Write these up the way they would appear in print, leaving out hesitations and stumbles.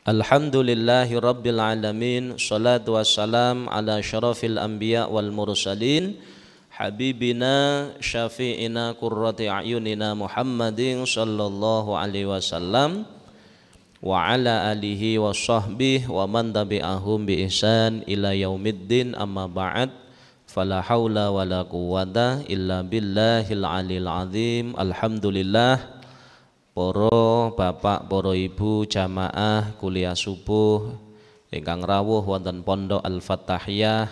Alhamdulillahi rabbil alamin. Salatu wassalam ala syarafil anbiya wal mursalin habibina syafi'ina qurrati a'yunina Muhammadin sallallahu alaihi wasallam wa ala alihi wa sahbihi wa man tabi'ahum bi ihsan ila yaumiddin. Amma ba'd. Fala haula wala quwwata illa billahil alil azim. Alhamdulillah, para bapak, para ibu jamaah kuliah subuh ingkang rawuh wonten Pondok Al-Fattahiyah,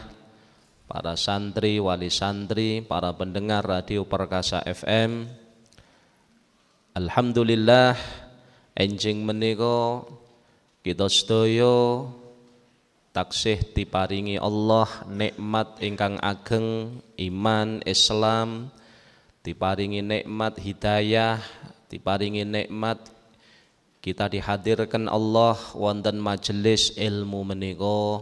para santri, wali santri, para pendengar Radio Perkasa FM. Alhamdulillah, enjing menika kita sedaya taksih diparingi Allah nikmat ingkang ageng, iman Islam, diparingi nikmat hidayah, diparingi nikmat kita dihadirkan Allah wonten majelis ilmu menika.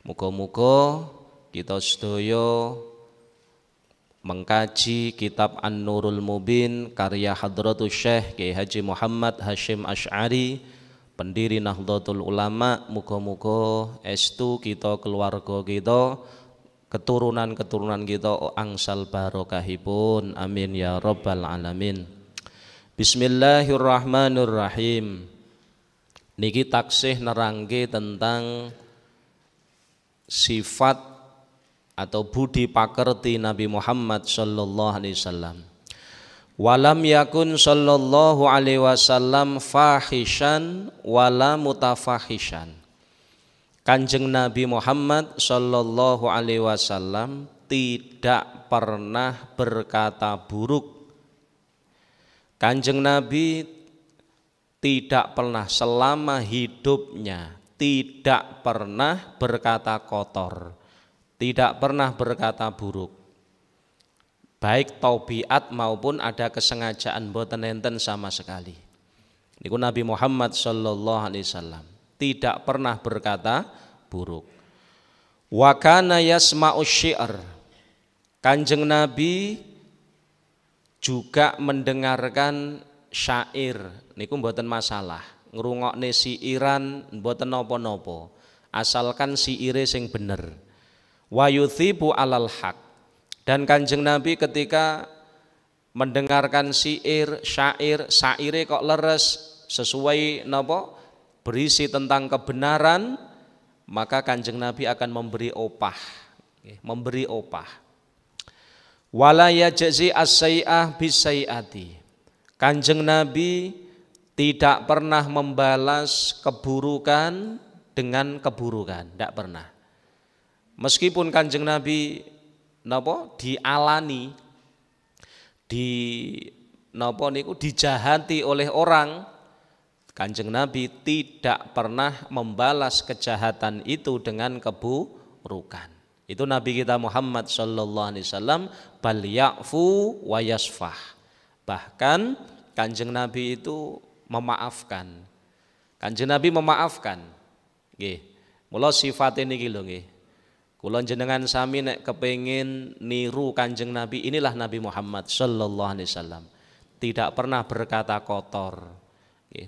Muga-muga kita sedaya mengkaji kitab An-Nurul Mubin karya Hadratus Syekh Kiai Haji Muhammad Hasyim Asy'ari, pendiri Nahdlatul Ulama. Muga-muga estu kita, keluarga kita, keturunan-keturunan kita angsal barokahipun. Amin ya rabbal alamin. Bismillahirrahmanirrahim. Niki taksih nerangke tentang sifat atau budi pakerti Nabi Muhammad sallallahu alaihi wasallam. Walam yakun sallallahu alaihi wasallam fahishan wala mutafahishan. Kanjeng Nabi Muhammad sallallahu alaihi wasallam tidak pernah berkata buruk. Kanjeng Nabi tidak pernah selama hidupnya tidak pernah berkata kotor, tidak pernah berkata buruk, baik taubiat maupun ada kesengajaan boten enten sama sekali. Niku Nabi Muhammad sallallahu alaihi wasallam tidak pernah berkata buruk. Wa kana yasma'u syi'r. Kanjeng Nabi juga mendengarkan syair. Niku mboten masalah, ngrungokne siiran mboten napa-napa, asalkan siire sing bener. Wa yuthibu alal haq. Dan Kanjeng Nabi ketika mendengarkan syair, syaire kok leres sesuai napa berisi tentang kebenaran, maka Kanjeng Nabi akan memberi opah, memberi opah. Wala yajzi as-sayyi'ah bis-sayyi'ati. Kanjeng Nabi tidak pernah membalas keburukan dengan keburukan, tidak pernah. Meskipun Kanjeng Nabi dialani, dijahati oleh orang, Kanjeng Nabi tidak pernah membalas kejahatan itu dengan keburukan. Itu Nabi kita Muhammad sallallahu alaihi wasallam, bal ya'fu wa yasfah. Bahkan Kanjeng Nabi itu memaafkan. Kanjeng Nabi memaafkan. Nggih. Mula sifate niki lho nggih. Kula jenengan sami nek kepengin niru Kanjeng Nabi, inilah Nabi Muhammad sallallahu alaihi wasallam. Tidak pernah berkata kotor,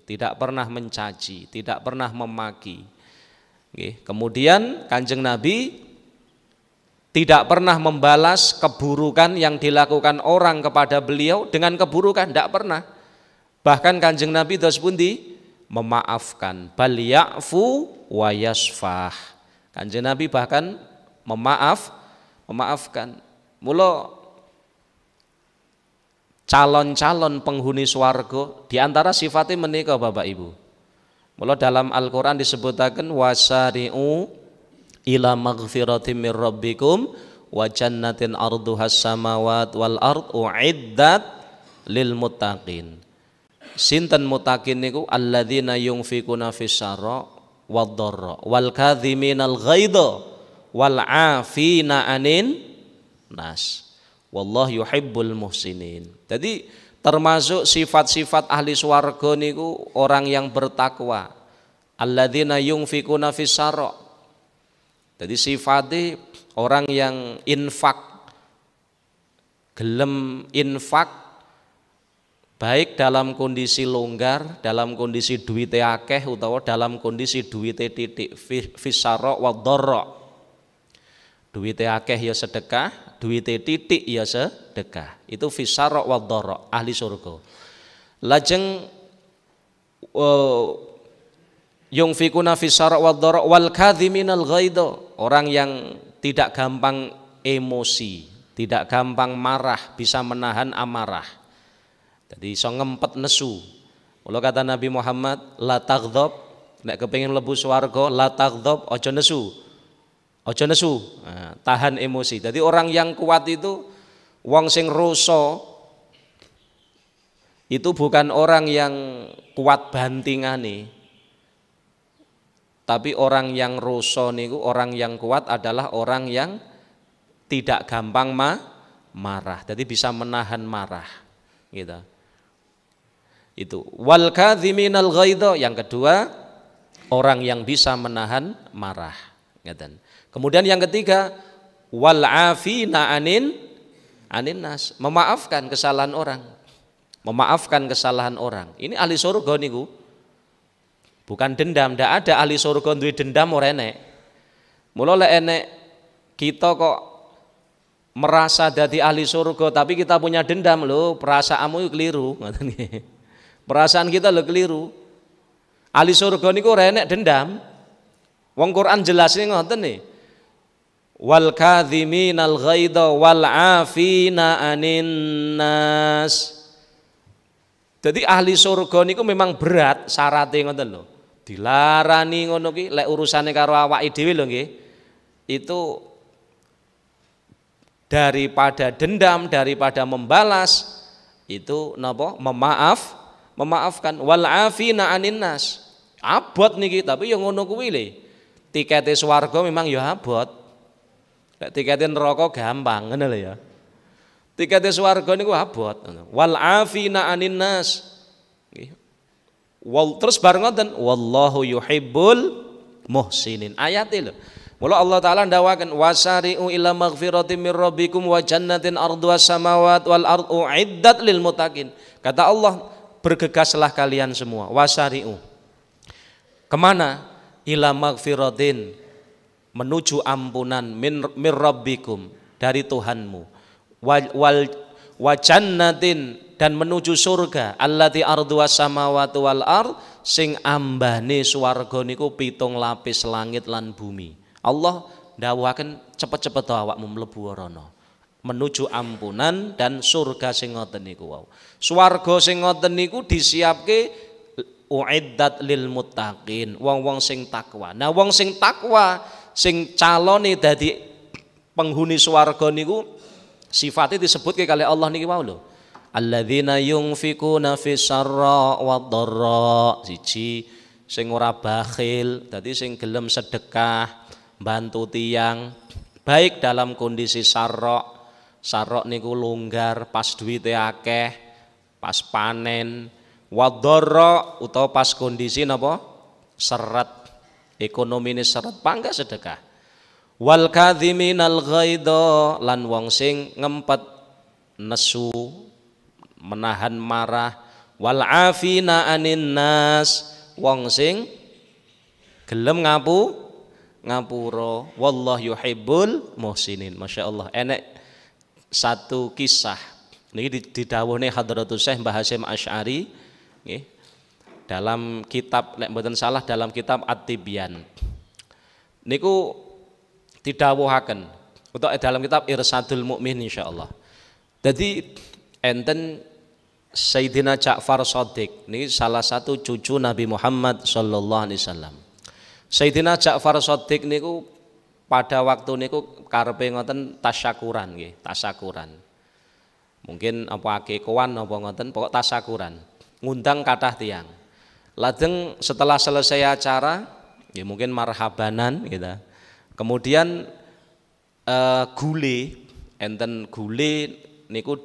tidak pernah mencaci, tidak pernah memaki. Kemudian Kanjeng Nabi tidak pernah membalas keburukan yang dilakukan orang kepada beliau dengan keburukan, tidak pernah. Bahkan Kanjeng Nabi dos pundi memaafkan, bal ya'fu wa yasfah. Kanjeng Nabi bahkan memaafkan. Mula calon-calon penghuni swarga di antara sifatnya menika Bapak Ibu. Mula dalam Al-Qur'an disebutaken wasari'u ila maghfiratin mir rabbikum wa jannatin arduhas samawat wal ard uiddat lil muttaqin. Sinten muttaqin niku alladzina yunfikuna fis sarra wad dharra wal kadhiminal ghaidha wal afina anin nas wallahu yuhibbul muhsinin. Jadi termasuk sifat-sifat ahli swarga niku orang yang bertakwa, alladzina yunfikuna fis sarra. Jadi sifatnya orang yang infak, gelem infak baik dalam kondisi longgar, dalam kondisi duwite akeh utawa dalam kondisi duwite titik, fisara wa dharra. Duwite akeh ya sedekah, duwite titik ya sedekah. Itu fisara wa dharra, ahli surga. Lajeng yungfikuna fisara wa dharra wal kadhiminal ghaidha, orang yang tidak gampang emosi, tidak gampang marah, bisa menahan amarah. Jadi iso ngempet nesu. Kalau kata Nabi Muhammad, la taghdab, nek kepengin mlebu swarga, la taghdab, aja nesu. Aja nesu. Nah, tahan emosi. Jadi orang yang kuat itu wong sing roso itu bukan orang yang kuat bantingane. Tapi orang yang roso niku, orang yang kuat adalah orang yang tidak gampang marah. Jadi bisa menahan marah. Gitu. Itu wal kadhiminal ghaidha, yang kedua orang yang bisa menahan marah. Ngeten. Kemudian yang ketiga wal afina anin nas, memaafkan kesalahan orang. Memaafkan kesalahan orang. Ini ahli surga niku. Bukan dendam, ndak ada ahli surga duwe dendam ora enek. Mula lek enek kita kok merasa dadi ahli surga tapi kita punya dendam, lho perasaanmu keliru, ngoten nggih. Perasaan kita lho keliru. Ahli surga niku ora enek dendam. Wong Quran jelasne ngoten nih. Wal kadhiminal ghaidha wal afina anin nas. Jadi ahli surga niku memang berat syaratnya ngoten lho. Dilarani ngono ki lek urusane karo awake dhewe lho nggih. Itu daripada dendam, daripada membalas, itu napa? Memaafkan. Wal afina anin nas. Abot niki tapi ya ngono kuwi le. Tikete swarga memang ya abot. Lek tikete neraka gampang ngono lho ya. Tikete swarga niku abot. Wal afina anin nas. Terus bareng ngoten, wallahu yuhibbul muhsinin. Ayat lho. Mula Allah Taala ndawaken wasari'u ila maghfiratin mir rabbikum wa jannatin arduha samawati wal ardu uiddat lil muttaqin. Kata Allah, bergegaslah kalian semua. Wasari'u. Kemana? Ila maghfiratin, menuju ampunan mir rabbikum, dari Tuhanmu. Wa jannatin, dan menuju surga, allati arduha samawati wal ard, sing ambane swarga niku 7 lapis langit lan bumi. Allah ndawuhaken cepet-cepet awakmu mlebu rono. Menuju ampunan dan surga sing ngoten niku wau. Swarga sing ngoten niku disiapke uiddat lil muttaqin, wong-wong sing takwa. Nah, wong sing takwa sing calone dadi penghuni swarga niku sifatnya disebutke kali Allah niki wau lho. Alladzina yunfikuna fis sarra wad dharra. Siji sing ora bakhil, dadi sing gelem sedekah, bantu tiyang, baik dalam kondisi sarra. Sarra niku longgar pas duwite akeh, pas panen, wad dharra utawa pas kondisi napa? Seret. Ekonomine seret pangga sedekah. Wal kadhiminal ghaidha, lan wong sing ngempet nesu, menahan marah. Wal afina anin nas, wong sing gelem ngapura. Wallahu yuhibbul muhsinin. Masyaallah. Enek satu kisah niki didhawuhne Hadratus Syekh Mbah Hasyim Asy'ari nggih. Dalam kitab nek mboten salah dalam kitab At-Tibyan. Niku didhawuhaken untuk dalam kitab Irsadul Mukmin insyaallah. Jadi enten Sayyidina Ja'far Shadiq, ini salah satu cucu Nabi Muhammad sallallahu alaihi wasallam. Sayyidina Ja'far Shadiq niku pada waktu niku karepe ngoten tasyakuran nggih, tasyakuran. Mungkin apa akikoan apa ngoten, pokok tasyakuran. Ngundang kathah tiyang. Lajeng setelah selesai acara, ya mungkin marhabanan gitu. Kemudian gule, enten gule niku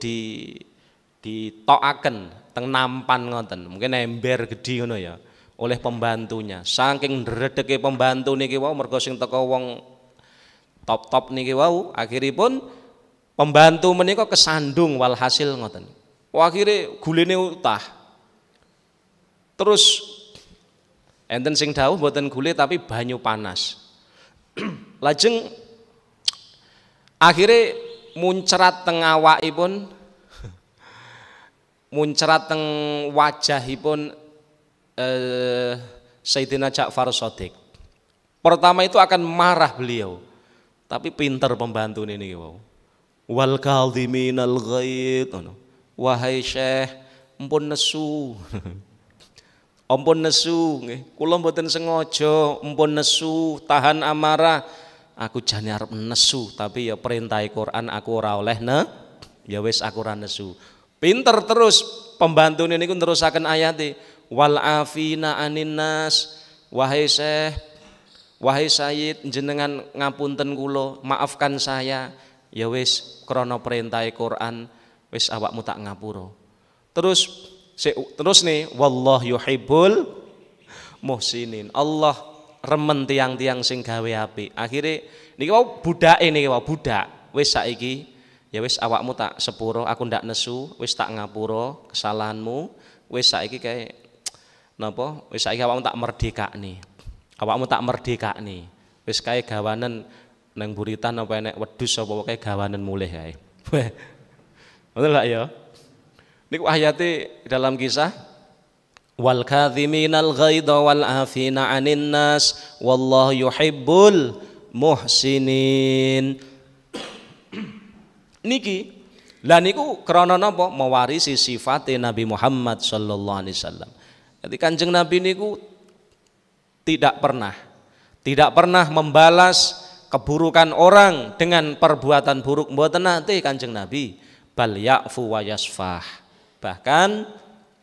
ditokaken teng nampan ngoten, mungkin ember gedhi ngono ya, oleh pembantunya. Saking ndredege pembantu niki wau mergo sing teko wong top-top niki wau, akhiripun pembantu menika kesandung walhasil ngoten. Akhire gulene utah. Terus enten sing dawuh mboten gule tapi banyu panas. Lajeng akhire muncrat teng awakipun, muncrat teng wajahipun Sayyidina Ja'far Shadiq. Pertama itu akan marah beliau, tapi pinter pembantu ini wow. Wal kadhiminal ghaid. Wahai Syekh, ampun nesu. Ampun nesu nggih. Kula mboten sengaja, ampun nesu, tahan amarah. Aku jane arep nesu, tapi ya perintah Quran aku ora oleh ya wis aku ora nesu. Pinter terus pembantu niku nerusaken ayate. Wal afina anin nas. Wahai Syekh, wahai Sayyid, jenengan ngapunten kula, maafkan saya. Ya wis krana perintah Quran, wis awakmu tak ngapura. Terus nih, wallah yuhibbul muhsinin. Allah remen tiang-tiang sing gawe apik. Akhire niki wau budake niki wau budak. Wis saiki ya wis awakmu tak sepuro, aku ndak nesu, wis tak ngapura kesalahanmu. Wis saiki kae napa? Wis saiki awakmu tak merdekakne. Awakmu tak merdekakne. Wis kae gawanen nang buritan apa enek wedhus apa kae gawanen mulih kae. Betul lah ya. Niku ayate dalam kisah wal kadhiminal ghaidha wal afina 'anin nas wallahu yuhibbul muhsinin. Niki lah niku krana napa mewarisi sifat Nabi Muhammad sallallahu alaihi wasallam. Jadi Kanjeng Nabi niku tidak pernah membalas keburukan orang dengan perbuatan buruk, mboten nate Kanjeng Nabi. Bal ya'fu wa yasfah. Bahkan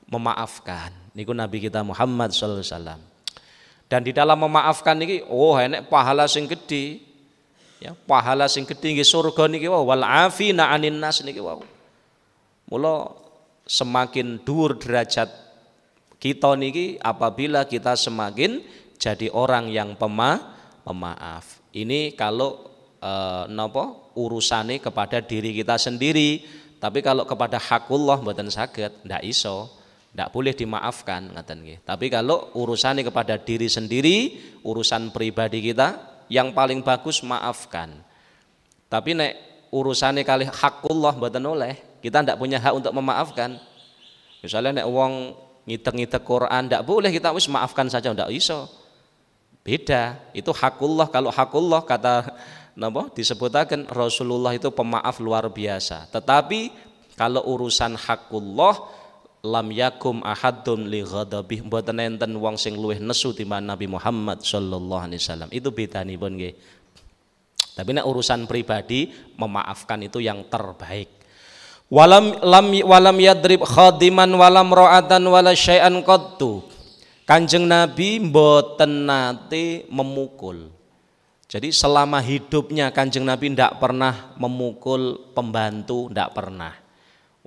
memaafkan. Niku Nabi kita Muhammad sallallahu alaihi wasallam. Dan di dalam memaafkan niki enek pahala sing gedhe. Ya, pahala sing gedhe nggih surga niki wau wal afina 'anin nas niki wau. Mula semakin dhuwur derajat kita niki apabila kita semakin jadi orang yang pemaaf. Ini kalau urusane kepada diri kita sendiri. Tapi kalau kepada hakullah mboten saged, ndak iso, ndak boleh dimaafkan ngaten nggih. Tapi kalau urusannya kepada diri sendiri, urusan pribadi kita, yang paling bagus maafkan. Tapi nek urusannya kali hakullah mboten oleh, kita ndak punya hak untuk memaafkan. Misalnya nek wong ngitek-ngitek Quran, ndak boleh kita wis maafkan saja, ndak iso. Beda, itu hakullah. Kalau hakullah kata disebutakan Rasulullah itu pemaaf luar biasa. Tetapi kalau urusan hakullah lam yakum ahadun li ghadabih, mboten enten wong sing luwih nesu timbang Nabi Muhammad sallallahu alaihi wasallam. Itu bedanipun nggih. Tapi nek urusan pribadi memaafkan itu yang terbaik. Walam yadrib khadiman walam ra'atan wala syai'an qattu. Kanjeng Nabi mboten nate memukul. Jadi selama hidupnya Kanjeng Nabi tidak pernah memukul pembantu, tidak pernah.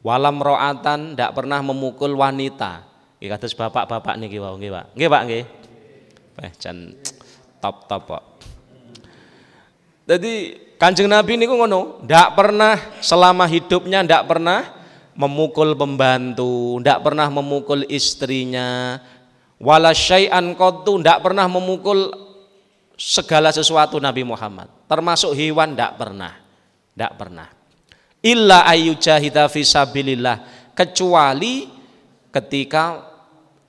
Walam ro'atan, tidak pernah memukul wanita. Nggih kados bapak-bapak niki wau nggih, Pak. Nggih, Pak, nggih. Jan top Pak. Jadi Kanjeng Nabi niku ngono, tidak pernah selama hidupnya tidak pernah memukul pembantu, tidak pernah memukul istrinya. Wala syai'an qattu, tidak pernah memukul segala sesuatu Nabi Muhammad, termasuk hewan tidak pernah. Illa ayyujahida fisabilillah, kecuali ketika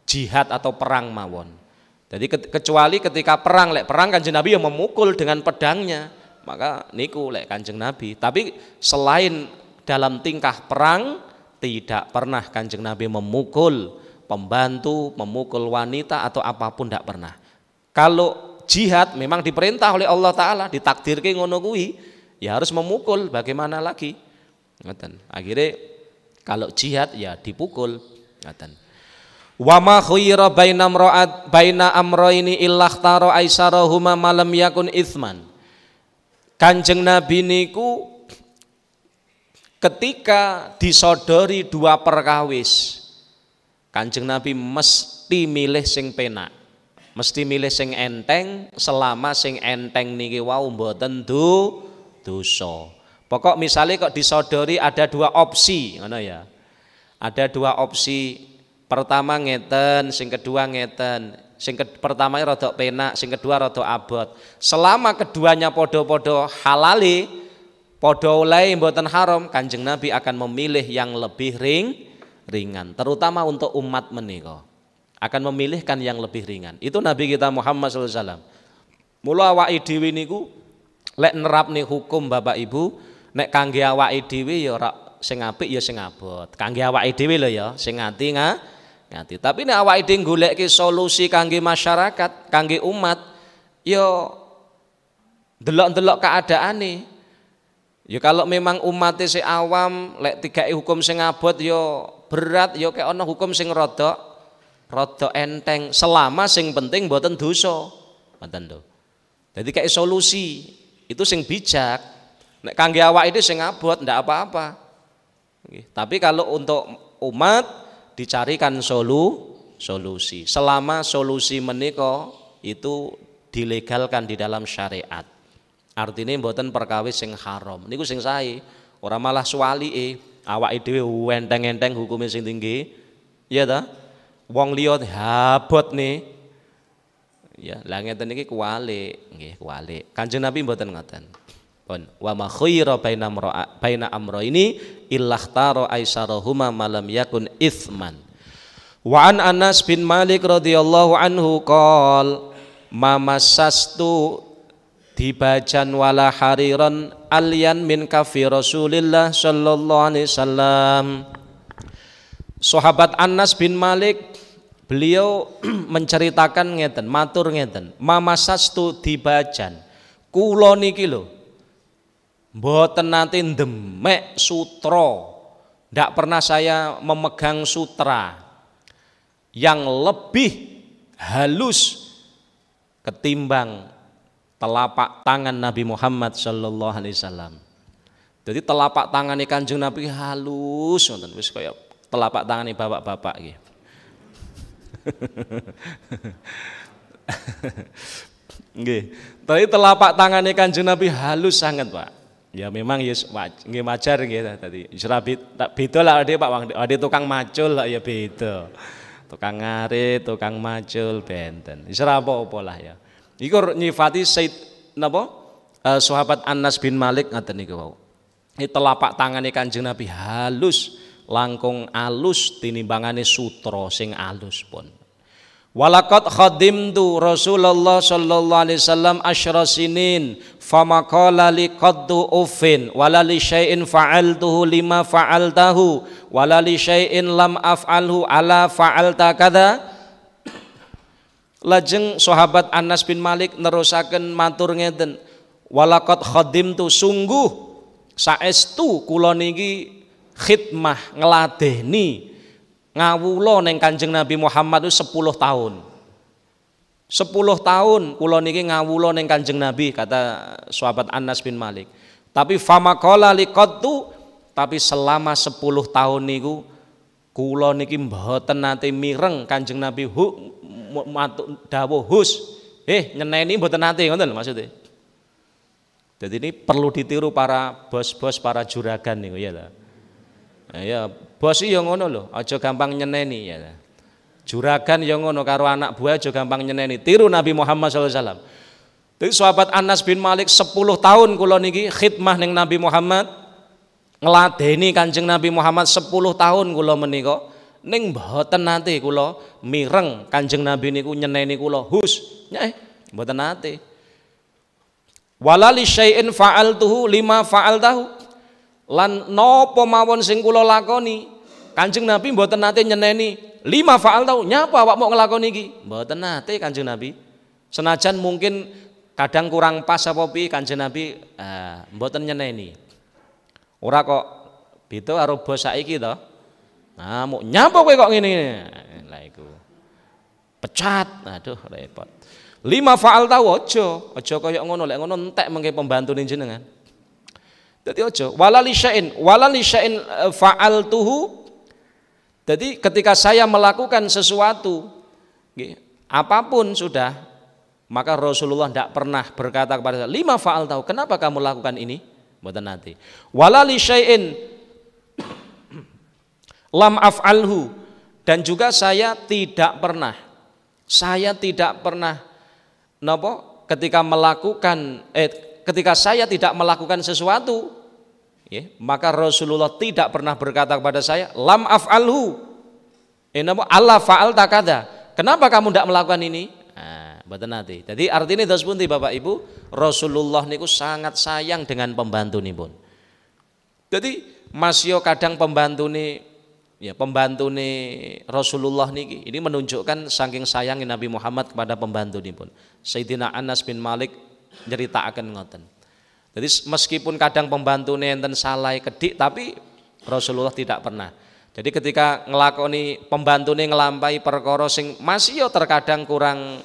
jihad atau perang mawon. Jadi kecuali ketika perang, perang Kanjeng Nabi yang memukul dengan pedangnya, maka niku Kanjeng Nabi. Tapi selain dalam tingkah perang tidak pernah Kanjeng Nabi memukul pembantu, memukul wanita atau apapun, tidak pernah. Kalau jihad memang diperintah oleh Allah Ta'ala, ditakdirke ngono kuwi, ya harus memukul, bagaimana lagi. Ngoten. Akhirnya kalau jihad ya dipukul. Ngoten. Wa ma khuyira baina amrayni illa ikhtara aisarahuma malam yakun itsman. Kanjeng Nabi niku ketika disodori dua perkawis, Kanjeng Nabi mesti milih sing penak. Mesti milih sing enteng, selama sing enteng niki wau mboten dosa. Pokok misalnya kok disodori ada dua opsi, ngono ya. Ada dua opsi. Pertama ngeten, sing kedua ngeten. Pertama rada penak, sing kedua rada abot. Selama keduanya podo-podo halali, podo oleh mboten haram, Kanjeng Nabi akan memilih yang lebih ringan, terutama untuk umat menika. Akan memilihkan yang lebih ringan. Itu Nabi kita Muhammad sallallahu alaihi wasallam. Mula awake dhewe niku lek nerapne hukum Bapak Ibu, nek kangge awake dhewe ya ora sing apik ya sing abot. Kangge awake dhewe lho ya, sing ngati. Tapi nek awake dhewe goleki solusi kangge masyarakat, kangge umat, ya delok-delok keadaane. Ya kalau memang umatnya si awam, lek tiga hukum sing abot ya berat, ya kayak ono hukum sing rada enteng, selama sing penting mboten dosa. Ngoten lho. Dadi kayak solusi itu sing bijak. Nek kangge awake dhewe sing abot ndak apa-apa. Tapi kalau untuk umat dicarikan solusi. Selama solusi menika itu dilegalkan di dalam syariat. Artinya mboten perkawis sing haram. Niku sing sae. Ora malah suwalike awake dhewe enteng-enteng hukume sing tinggi. Iya ta? Wong liya habot nih. Ya, lah ngeten iki kuwalik, nggih kuwalik. Kanjeng Nabi mboten ngoten. Pun wa ma khaira baina amro ini illah-taro aisarahuma malam yakun itsman. Wa an Anas bin Malik radhiyallahu anhu qol mamasastu dibajan wala hariran alyan min kafi Rasulillah sallallahu alaihi wasallam. Sahabat Anas bin Malik beliau menceritakan ngeten, matur ngeten, mamasastu dibajan kula niki lho mboten nate ndemek sutra, ndak pernah saya memegang sutra yang lebih halus ketimbang telapak tangan Nabi Muhammad sallallahu alaihi wasallam. Jadi telapak tangan Kanjeng Nabi halus ngoten, wis kaya telapak tangan bapak-bapak nggih. Nggih. Tapi telapak tangan Kanjeng Nabi halus sangat, Pak. Ya memang ya nggih wajar nggih tadi. Ora beda lah ade Pak, ade tukang macul lah ya beda. Tukang ngarit, tukang macul benten. Wis ora apa-apa lah ya. Iku nyifati Said napa? Sahabat Anas bin Malik ngaten niku wau. Ini telapak tangane Kanjeng Nabi halus, langkung alus tinimbangane sutra sing alus pun. Walaqad khadimtu Rasulullah sallallahu alaihi wasallam asyra sinin famaqala li qaddu uffin wala li syai'in fa'altuhu lima fa'altahu wala li syai'in lam af'alhu ala fa'alta kadza. Lajeng sahabat Anas bin Malik nerusaken matur ngeten, walaqad khadimtu sungguh saestu kula niki khidmah ngladeni ngawula ning Kanjeng Nabi Muhammad itu 10 tahun. 10 tahun kula niki ngawula ning Kanjeng Nabi, kata sahabat Anas bin Malik. Tapi famaqala liqattu, tapi selama 10 tahun niku kula niki mboten nate mireng Kanjeng Nabi dawuh hus. Nyeneni mboten nate ngoten maksudnya. Jadi ini perlu ditiru para bos-bos, para juragan niku ya ta. Ya, bos iki yo ngono lho, aja gampang nyeneni ya. Juragan yo ngono karo anak buah aja gampang nyeneni. Tiru Nabi Muhammad sallallahu alaihi wasallam. Jadi sahabat Anas bin Malik 10 tahun kula niki khidmah ning Nabi Muhammad, ngladeni Kanjeng Nabi Muhammad 10 tahun kula menika ning mboten nate kula mireng Kanjeng Nabi niku nyeneni kula hus. Mboten nate. Wala li syai'in fa'altuhu lima fa'altahu. Lan napa mawon sing kula lakoni Kanjeng Nabi mboten nate nyeneni lima fa'altahu, nyapa awak mau nglakoni iki? Mboten nate Kanjeng Nabi. Senajan mungkin kadang kurang pas apa piye Kanjeng Nabi mboten nyeneni. Ora kok beda karo bos saiki to. Nah, mau nyapa kowe kok ngene? Lah iku. Pecat. Aduh repot. Lima faal tahu ojo kaya ngono, lek ngono entek mengke pembantune jenengan. Dadi ojo walali syai'in fa'altuhu. Jadi ketika saya melakukan sesuatu apapun sudah, maka Rasulullah tidak pernah berkata kepada saya, lima faal tahu, kenapa kamu lakukan ini? Mboten nanti. Walali syai'in Lam af'alhu, dan juga saya tidak pernah napa ketika saya tidak melakukan sesuatu, ya, maka Rasulullah tidak pernah berkata kepada saya lam af'alhu, Allah fa'alta kada, kenapa kamu tidak melakukan ini? Nah, mboten nate. Jadi artinya dos pundi Bapak Ibu, Rasulullah niku sangat sayang dengan pembantu nipun. Jadi masih kadang pembantune Rasulullah niki ini menunjukkan saking sayangnya Nabi Muhammad kepada pembantu nipun. Sayyidina Anas bin Malik nyeritaken ngoten. Jadi meskipun kadang pembantune enten salah kedik, tapi Rasulullah tidak pernah. Jadi ketika ngelakoni pembantune ngelampai perkara sing masih terkadang kurang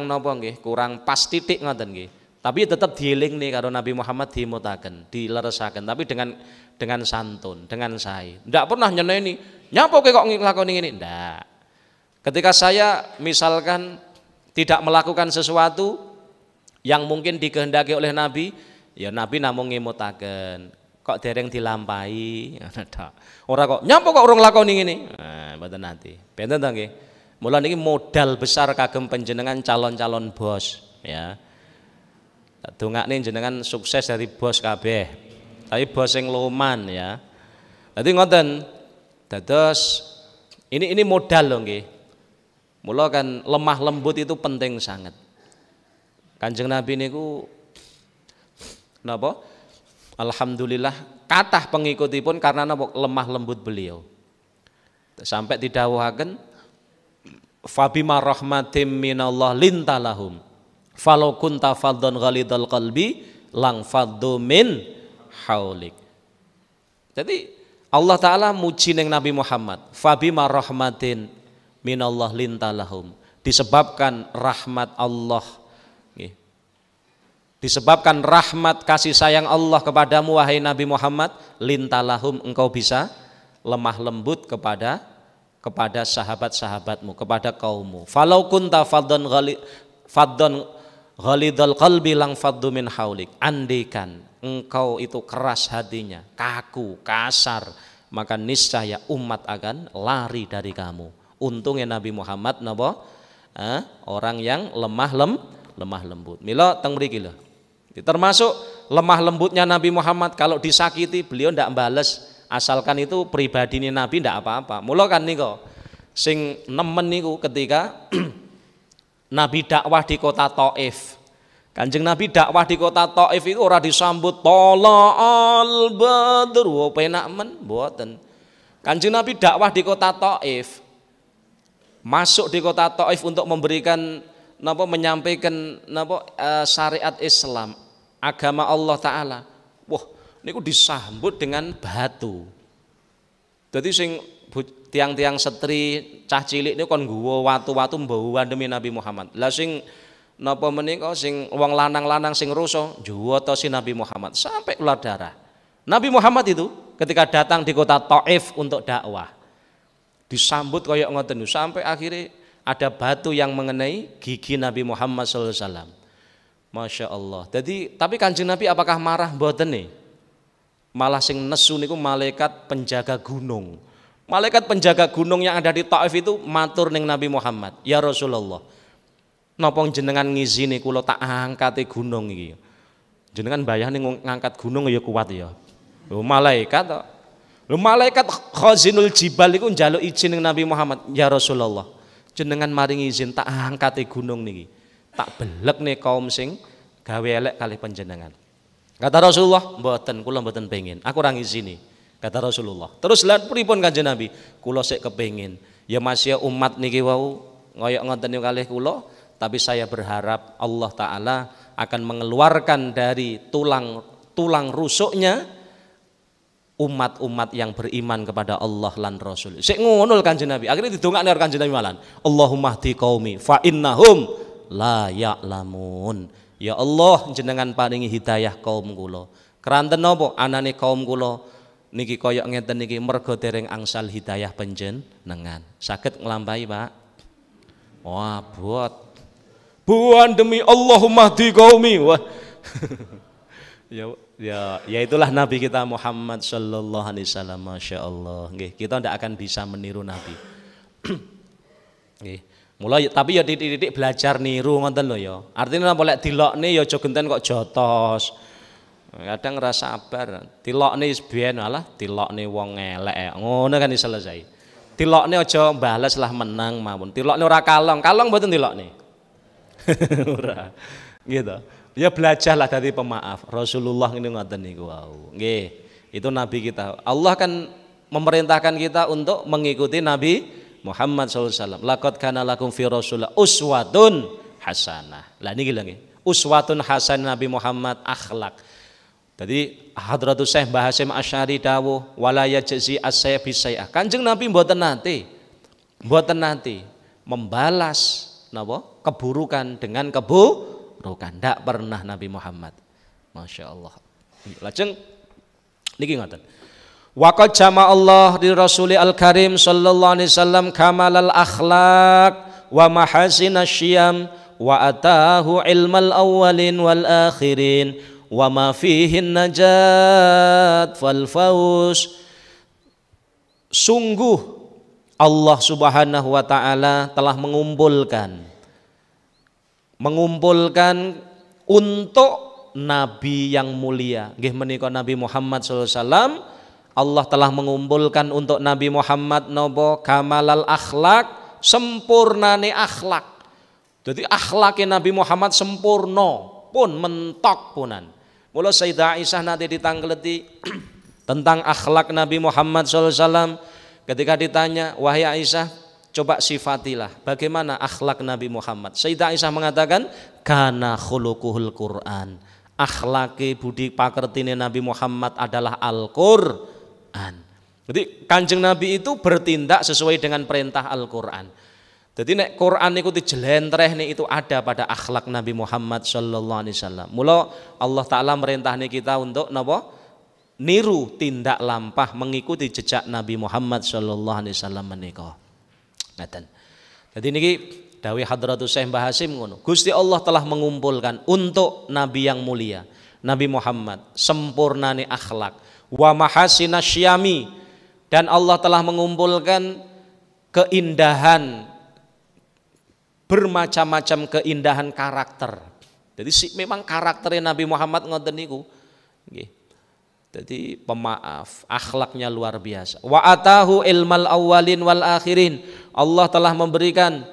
napa nggih, kurang pas titik ngoten nggih. Tapi tetap dieling nih karo Nabi Muhammad dimutaken, dileresaken, tapi dengan santun, dengan sae. Ndak pernah nyeneni, nyapa kowe kok nglakoni ngene? Ndak. Ketika saya misalkan tidak melakukan sesuatu yang mungkin dikehendaki oleh Nabi, ya Nabi namung ngemutaken. Kok dereng dilampahi, ora kok nyapa kok urung lakoni ngene. Nah, mboten nanti. Benten to nggih. Mula niki modal besar kagem panjenengan calon-calon bos, ya. Dongakne jenengan sukses dari bos kabeh. Tapi bos sing loman, ya. Dadi ngoten. Dados ini modal lho nggih. Mula kan lemah lembut itu penting sangat. Kanjeng Nabi niku napa? Alhamdulillah kathah pengikutipun karena lemah lembut beliau. Sampai didhawuhaken fabima rahmatim minallah lintalahum falau kunta faddan ghalidal qalbi lang faddu min haulik. Jadi Allah Ta'ala muji ning Nabi Muhammad, fabima rahmatin minallah lintalahum, disebabkan rahmat Allah, disebabkan rahmat kasih sayang Allah kepadamu wahai Nabi Muhammad, lintalahum, engkau bisa lemah lembut kepada sahabat-sahabatmu, kepada kaummu. Falau kunta faddan ghalidal qalbi lang faddu min haulik. Andaikan engkau itu keras hatinya, kaku, kasar, maka niscaya umat akan lari dari kamu. Untungnya Nabi Muhammad orang yang lemah lembut. Mila teng mriki lho. Termasuk lemah lembutnya Nabi Muhammad, kalau disakiti beliau ndak bales, asalkan itu pribadi ini Nabi ndak apa-apa. Mula kan niku sing nemen niku ketika Nabi dakwah di kota Thaif. Kanjeng Nabi dakwah di kota Thaif itu ora disambut tola'al badru penak men, mboten. Kanjeng Nabi dakwah di kota Thaif. Masuk di kota Thaif untuk memberikan menyampaikan syariat Islam, agama Allah Ta'ala. Wah, niku disambut dengan batu. Jadi sing tiang-tiang setri cah cilik niku kon nggawa watu-watu mbawa demi Nabi Muhammad. Lah sing menika sing wong lanang-lanang sing rusuh juwata si Nabi Muhammad sampai keluar darah. Nabi Muhammad itu ketika datang di kota Thaif untuk dakwah disambut kayak ngoten sampai akhirnya ada batu yang mengenai gigi Nabi Muhammad SAW. Masya Allah. Jadi, tapi Kanjeng Nabi apakah marah? Mboten nih. Malah sing nesu niku malaikat penjaga gunung. Malaikat penjaga gunung yang ada di Thaif itu matur ning Nabi Muhammad, ya Rasulullah, napa jenengan ngizini kula tak angkate gunung iki. Jenengan bayane ngangkat gunung ya kuat ya. Lho malaikat to. Lho malaikat khazinul jibal iku njaluk izin ning Nabi Muhammad, ya Rasulullah, jenengan maringi izin tak angkate gunung niki, tak belek nih kaum sing gawe elek kali panjenengan. Kata Rasulullah, mboten, kula mboten pengin, aku ora ngizini. Kata Rasulullah. Terus lan pripun Kanjeng Nabi? Kula sik kepengin. Ya masya umat niki wau ngoyok ngoten niku kalih kula, tapi saya berharap Allah Ta'ala akan mengeluarkan dari tulang rusuknya umat-umat yang beriman kepada Allah lan Rasul. Sik ngono Kanjeng Nabi. Akhirnya didongakne karo Kanjeng Nabi malan. Allahumma hdi qaumi fa innahum la ya'lamun. Ya Allah, jenengan paringi hidayah kaum kula. Keranten napa anane kaum kula niki kaya ngeten niki mergo dereng angsal hidayah panjenengan. Saged nglampahi, Pak? Wah, buat. Buan demi Allahumma hdi qaumi. Wah. Ya itulah Nabi kita Muhammad sallallahu alaihi wasallam. Masya Allah. Nggih, kita tidak akan bisa meniru Nabi. Nggih. Mulai tapi ya titik-titik belajar niru ngoten lho ya. Artinya nek dilokne ya aja genten kok jotos. Kadang ngerasa sabar. Dilokne biyen alah dilokne wong elek. Ngono kan selesai. Dilokne aja bales lah menang mawon. Dilokne ora kalong. Kalong mboten dilokne. Ora. Gitu. Ya belajarlah dari pemaaf. Rasulullah ini ngoten niku wau. Nggih. Itu nabi kita. Allah kan memerintahkan kita untuk mengikuti Nabi Muhammad SAW. Laqad kana lakum fi Rasulillah uswatun hasanah. Lah niki lho nggih. Uswatun hasanah Nabi Muhammad akhlak. Jadi Hadratus Syekh Mbah Hasyim Asy'ari dawuh wala yajzi as-sayy bisayah. Kanjeng Nabi mboten nate membalas napa keburukan dengan keburukan. Ndak pernah Nabi Muhammad. Masya Allah. Lajeng niki ngoten. Waqad jama Allah di Rasuli Al-Karim sallallahu alaihi wasallam kamalal akhlaq wa mahasinasy syiyam wa atahu ilmal awwalin wal akhirin wa ma fihi najat fal fauz. Sungguh Allah Subhanahu wa taala telah mengumpulkan untuk nabi yang mulia nggih menika Nabi Muhammad sallallahu alaihi wasallam. Allah telah mengumpulkan untuk Nabi Muhammad nopo kamalal akhlak, sempurnane akhlak. Jadi akhlaknya Nabi Muhammad sempurna pun mentok punan. Mula Sayyidah Aisyah nanti ditanggleti tentang akhlak Nabi Muhammad SAW. Ketika ditanya, wahai Aisyah, coba sifatilah bagaimana akhlak Nabi Muhammad. Sayyidah Aisyah mengatakan, kana khuluquhul Quran. Akhlaki budi pakertine Nabi Muhammad adalah Al-Qur'an. Jadi Kanjeng Nabi itu bertindak sesuai dengan perintah Al-Qur'an. Jadi nek Quran niku dijelentreh nih itu ada pada akhlak Nabi Muhammad sallallahu alaihi wasallam. Mula Allah taala merintahne kita untuk napa? Niru tindak lampah mengikuti jejak Nabi Muhammad sallallahu alaihi wasallam menika. Ngaten. Jadi niki dawuh Hadratus Syekh Mbah Hasyim ngono. Gusti Allah telah mengumpulkan untuk nabi yang mulia, Nabi Muhammad, sempurnane akhlak, wa mahasinasyami, dan Allah telah mengumpulkan keindahan, bermacam-macam keindahan karakter. Jadi memang karakternya Nabi Muhammad ngoten niku. Nggih. Jadi pemaaf, akhlaknya luar biasa. Wa atahu ilmal awwalin wal akhirin. Allah telah memberikan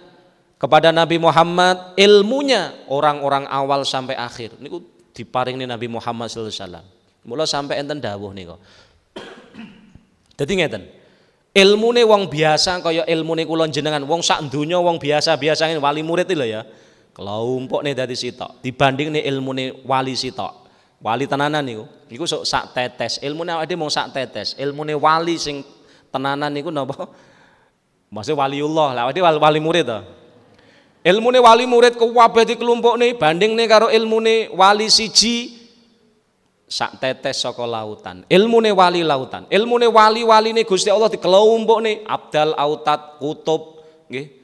kepada Nabi Muhammad ilmunya orang-orang awal sampai akhir. Niku diparingi Nabi Muhammad sallallahu alaihi wasallam. Mula sampai enten dawuh niku. Dadi ngeten. Ilmune wong biasa kaya ilmune kula jenengan, wong sak donya wong biasa-biasa ngene wali murid lho ya. Kelompokne dadi sitok dibandingne ilmune wali sitok. Wali tenanan niku sok sak tetes. Ilmune awake dhewe mung sak tetes. Ilmune wali sing tenanan niku napa? Maksudnya waliullah. Lah awake wali murid to. Ilmune wali murid kabeh dikelompokne bandingne karo ilmune wali siji sak tetes saka lautan. Ilmune wali lautan. Ilmune wali-waline Gusti Allah dikelompokne Abdal, Autad, Kutub, nggih,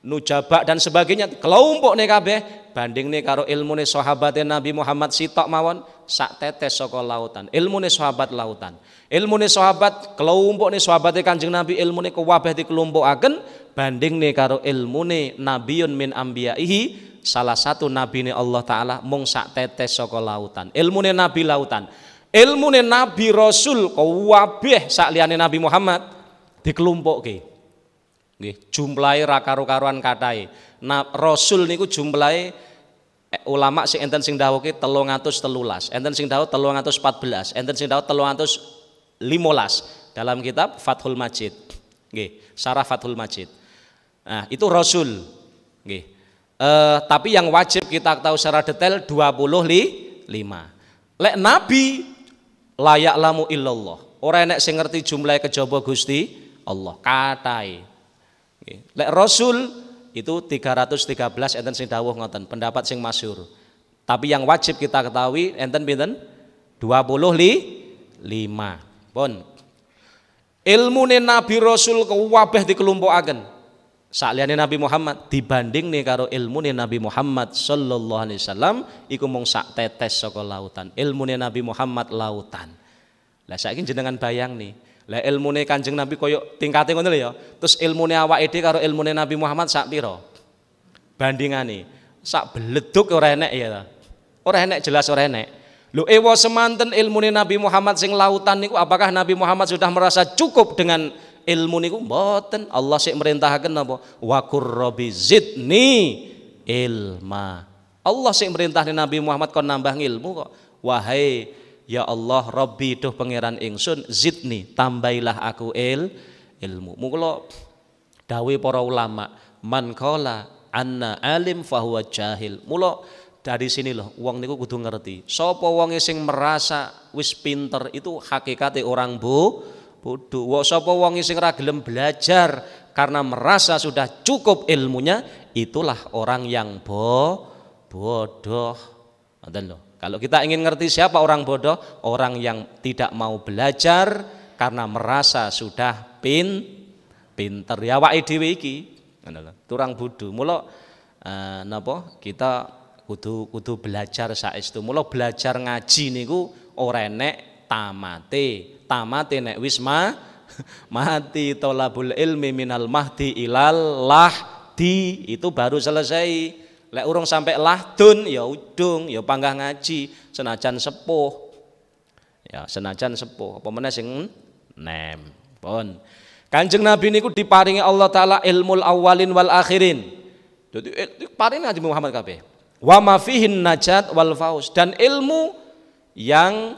Nujaba dan sebagainya dikelompokne kabeh bandingne karo ilmune sahabate Nabi Muhammad sitok mawon sak tetes saka lautan. Ilmune sahabat lautan. Ilmune sahabat kelompokne sahabate Kanjeng Nabi ilmune kabeh dikelompokaken bandingne karo ilmune nabiyun min ambiyaihi, salah satu nabi ini Allah Ta'ala mung sak tetes saka lautan. Ilmune nabi lautan. Ilmune nabi rasul kabeh sak liyane Nabi Muhammad dikelompokke. Nggih, jumlahe ra karo-karuan kathahe. Nah, rasul niku jumlahe ulama sing enten sing dawuhke 313, enten sing dawuh 314, enten sing dawuh 315 dalam kitab Fathul Majid. Nggih, Syarah Fathul Majid. Nah, itu rasul. Nggih. Tapi yang wajib kita tahu secara detail 25. Lek nabi la ya'lamu illallah. Ora enek sing ngerti jumlahe kejaba Gusti Allah. Katai. Lek rasul itu 313 enten sing dawuh ngoten, pendapat sing masyhur. Tapi yang wajib kita ketahui enten pinten? 25. Pun. Ilmune nabi rasul kabeh dikelompokaken. Sakliyane Nabi Muhammad dibanding nih karo ilmune Nabi Muhammad sallallahu alaihi wasallam iku mung sak tetes saka lautan. Ilmune Nabi Muhammad lautan. Lah saiki jenengan bayang nih. Lah ilmune Kanjeng Nabi koyo tingkate ngono lho ya. Terus ilmune awake dhewe karo ilmune Nabi Muhammad sak pira? Bandingane sak bleduk ora enek ya ta. Ora enek, jelas ora enek. Lho ewa semanten ilmune Nabi Muhammad sing lautan niku apakah Nabi Muhammad sudah merasa cukup dengan ilmu niku? Mboten. Allah sik merintahaken napa? Wa qur rabbi zidni ilma. Allah sik merintahne Nabi Muhammad kon nambah ilmu kok. Wahai ya Allah Rabbi duh pangeran ingsun zidni tambailah aku ilmu. Mula dawuh para ulama man qala anna alim fahuwa jahil. Mula dari sini loh wong niku kudu ngerti. Sapa wonge sing merasa wis pinter itu hakikate orang bodoh. Sapa wong sing ora gelem belajar karena merasa sudah cukup ilmunya, itulah orang yang bodoh. Ngoten lho. Kalau kita ingin ngerti siapa orang bodoh, orang yang tidak mau belajar karena merasa sudah pinter. Ya awake dhewe iki, ngono lho. Turang bodho. Mula napa kita kudu belajar saestu. Mula belajar ngaji niku ora enek tamate nek wis mati tolabul ilmi minal mahdi ilal lahdi itu baru selesai. Lek urung sampai lahdun ya udung ya panggah ngaji senajan sepuh. Ya senajan sepuh apa meneh sing nem. Pun. Kanjeng Nabi niku diparingi Allah taala ilmul awwalin wal akhirin. Dadi paringi Nabi Muhammad kabeh. Wa ma fihin najat wal fauz, dan ilmu yang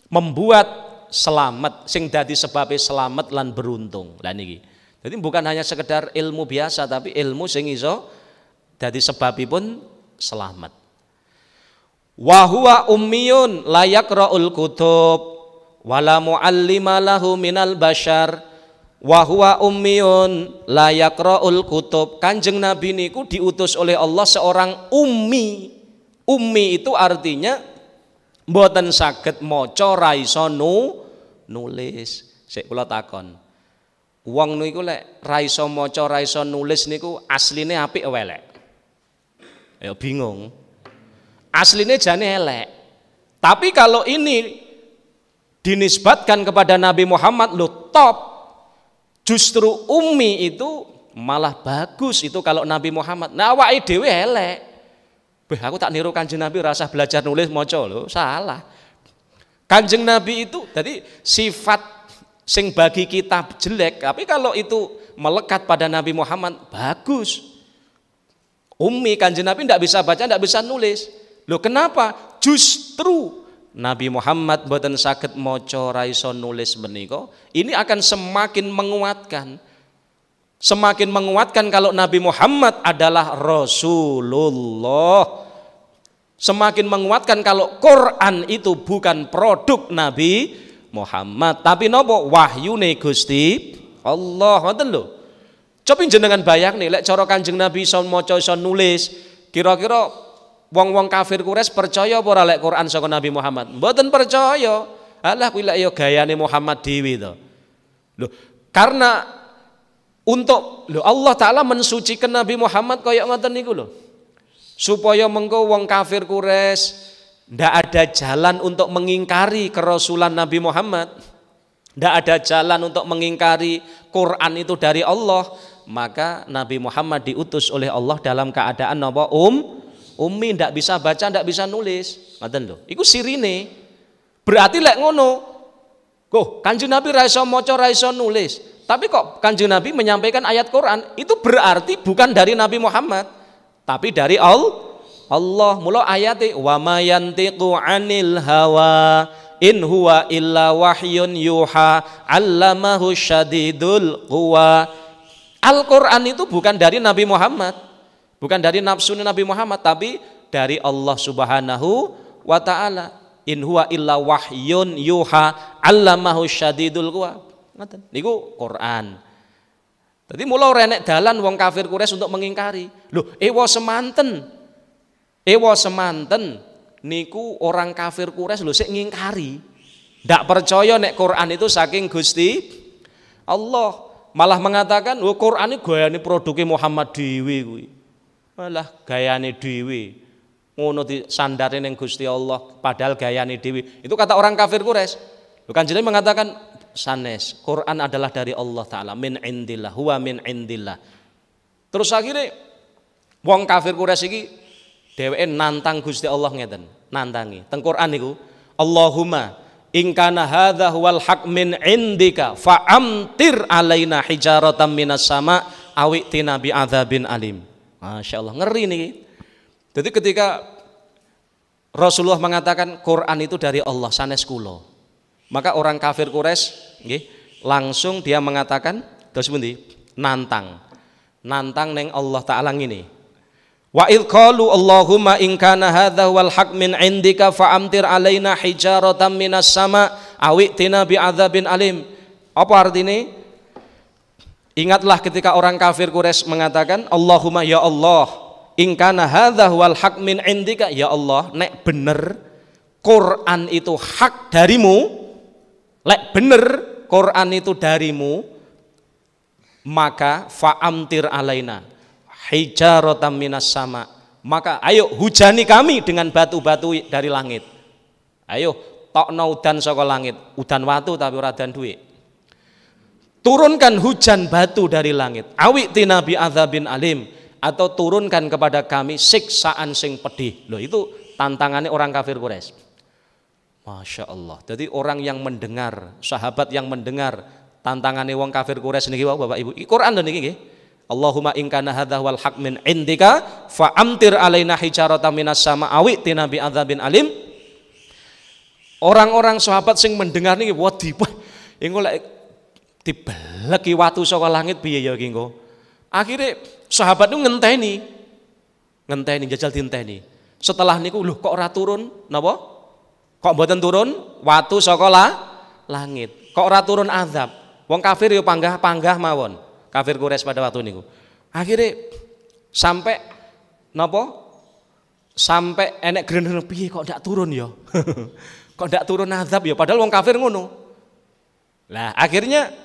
membuat selamat sing dadi sebabe selamat lan beruntung. Lah niki. Jadi bukan hanya sekedar ilmu biasa tapi ilmu sing iso dadi sebabipun selamat. Wa huwa ummiyun la yaqra'ul kutub wala muallima lahu minal bashar. Wa huwa ummiyun la yaqra'ul kutub. Kanjeng Nabi niku diutus oleh Allah seorang ummi. Ummi itu artinya mboten saged maca ra iso nulis. Sik kula takon. Wong niku lek ra iso maca ra iso nulis niku asline apik apa elek? Ya bingung. Asline jane elek. Tapi kalau ini dinisbatkan kepada Nabi Muhammad lo top. Justru ummi itu malah bagus itu kalau Nabi Muhammad. Nah awake dhewe elek. Aku tak niru Kanjeng Nabi rasa belajar nulis maca lho, salah. Kanjeng Nabi itu jadi sifat sing bagi kita jelek, tapi kalau itu melekat pada Nabi Muhammad bagus. Ummi Kanjeng Nabi tidak bisa baca, tidak bisa nulis. Loh kenapa? Justru Nabi Muhammad mboten saged maca ra iso nulis menika, ini akan semakin menguatkan. Semakin menguatkan kalau Nabi Muhammad adalah Rasulullah. Semakin menguatkan kalau Quran itu bukan produk Nabi Muhammad, tapi nopo wahyune Gusti Allah. Ngoten lho. Coba jenengan bayang nih, lek cara Kanjeng Nabi iso maca iso nulis, kira-kira wong-wong kafir Quraisy percaya apa ora lek Quran saka Nabi Muhammad? Mboten percaya. Alah kuwi lek ya gayane Muhammad dhewe to. Lho, karena Allah taala mensucikan Nabi Muhammad kaya ngoten niku lho. Supaya mengko wong kafir Quraisy ndak ada jalan untuk mengingkari kerasulan Nabi Muhammad. Ndak ada jalan untuk mengingkari Quran itu dari Allah. Maka Nabi Muhammad diutus oleh Allah dalam keadaan napa? Ummi, ndak bisa baca, ndak bisa nulis. Ngoten lho. Iku sirine. Berarti lek ngono, kok Kanjeng Nabi ra iso maca, ra iso nulis. Tapi kok Kanjeng Nabi menyampaikan ayat Quran, itu berarti bukan dari Nabi Muhammad, tapi dari Allah. Mula ayate wa ma yantiqu 'anil hawa in huwa illa wahyun yuha 'allamahu syadidul quwa. Al-Qur'an itu bukan dari Nabi Muhammad. Bukan dari nafsu Nabi Muhammad, tapi dari Allah Subhanahu wa taala. In huwa illa wahyun yuha 'allamahu syadidul quwa. Ngoten. Niku Quran. Dadi mula ora enek dalan wong kafir Quraisy untuk mengingkari. Lho, ewa semanten niku orang kafir Quraisy lho sik ngingkari. Ndak percaya nek Quran itu saking Gusti Allah. malah mengatakan, "Oh, Quran ini gayane produke Muhammad dhewe kuwi." Malah gayane dhewe. Ngono disandare ning Gusti Allah padahal gayane dhewe. Itu kata orang kafir Quraisy. Bukan jadi mengatakan sanes, Quran adalah dari Allah Ta'ala, min indillah, huwa min indillah. Terus akhirnya wong kafir Quraisy iki dheweke nantang Gusti Allah ngeten, nantangi. Teng Quran niku, Allahumma in kana hadza huwal haq min indika fa amtir alaina hijaratan minas sama awitina bi adzabin alim. Masya Allah, ngeri nih. Jadi ketika Rasulullah mengatakan Quran itu dari Allah sanes kula, maka orang kafir Quraisy nggih, langsung dia mengatakan terus pundi? Nantang neng Allah Ta'ala ngene. Wa id qalu Allahumma in kana hadza wal haq min indika fa amtir alaina hijaratan minas sama awitina bi adzabin alim. Apa artinya? Ingatlah ketika orang kafir Quraisy mengatakan Allahumma ya Allah in kana hadza wal haq min indika, ya Allah nek bener Quran itu hak darimu, lek bener Quran itu darimu, maka fa'amtir alaina hijaratan minas sama, maka ayo hujani kami dengan batu-batu dari langit. Ayo tokno udan saka langit, udan watu tapi ora udan duit. Turunkan hujan batu dari langit. Awitina bi adzabin alim, atau turunkan kepada kami siksaan sing pedih. Loh, itu tantangannya orang kafir Quraisy. Masya Allah. Jadi orang yang mendengar, sahabat yang mendengar tantangannya wong kafir Quraisy niki Bapak Ibu. Quran lho niki nggih. Allahumma in kana hadza wal haq min indika fa amtir alaina hijaratan minas sama awitina bi adzabin alim. Orang-orang sahabat sing mendengar niki wedi. Engko lek dibeleki watu saka langit piye ya iki engko. Akhire sahabat itu ngenteni jajal dienteni. Setelah niku lho kok ora turun napa? Kok mboten turun watu saka langit. Kok ora turun azab? Wong kafir yo panggah mawon. Kafir Quraisy pada waktu niku. Akhire sampai napa? Sampai enek grenen piye kok ndak turun ya? Kok ndak turun azab ya padahal wong kafir ngono. Lah akhirnya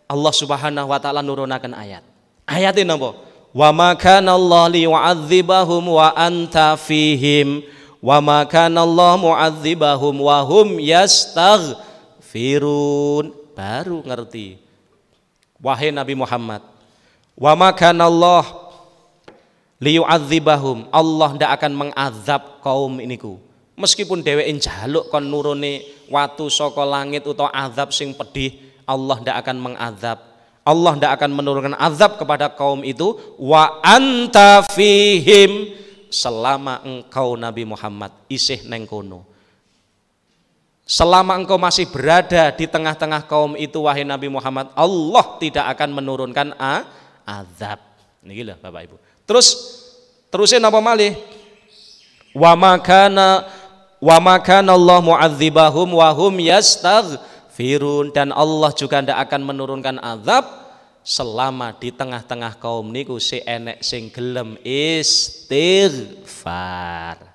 Allah Subhanahu wa taala nurunaken ayat. Ayatin napa? Wa ma kana Allah liyu'adzibahum wa anta fihim wa ma kana Allah mu'adzibahum wa hum yastaghfirun. Baru ngerti. Wahai Nabi Muhammad, wa ma kana Allah liyu'adzibahum, Allah ndak akan mengazab kaum iniku. Meskipun dheweke njaluk kon nurune watu saka langit utawa azab sing pedih, Allah ndak akan mengazab. Allah ndak akan menurunkan azab kepada kaum itu wa anta fihim, selama engkau Nabi Muhammad isih neng kono. Selama engkau masih berada di tengah-tengah kaum itu wahai Nabi Muhammad, Allah tidak akan menurunkan azab. Niki lho Bapak Ibu. Terusin apa malih? Wa makana Allah mu'adzibahum wa hum yastaghfirun, dan Allah juga tidak akan menurunkan azab selama di tengah-tengah kaum niku si enek sing gelem istighfar.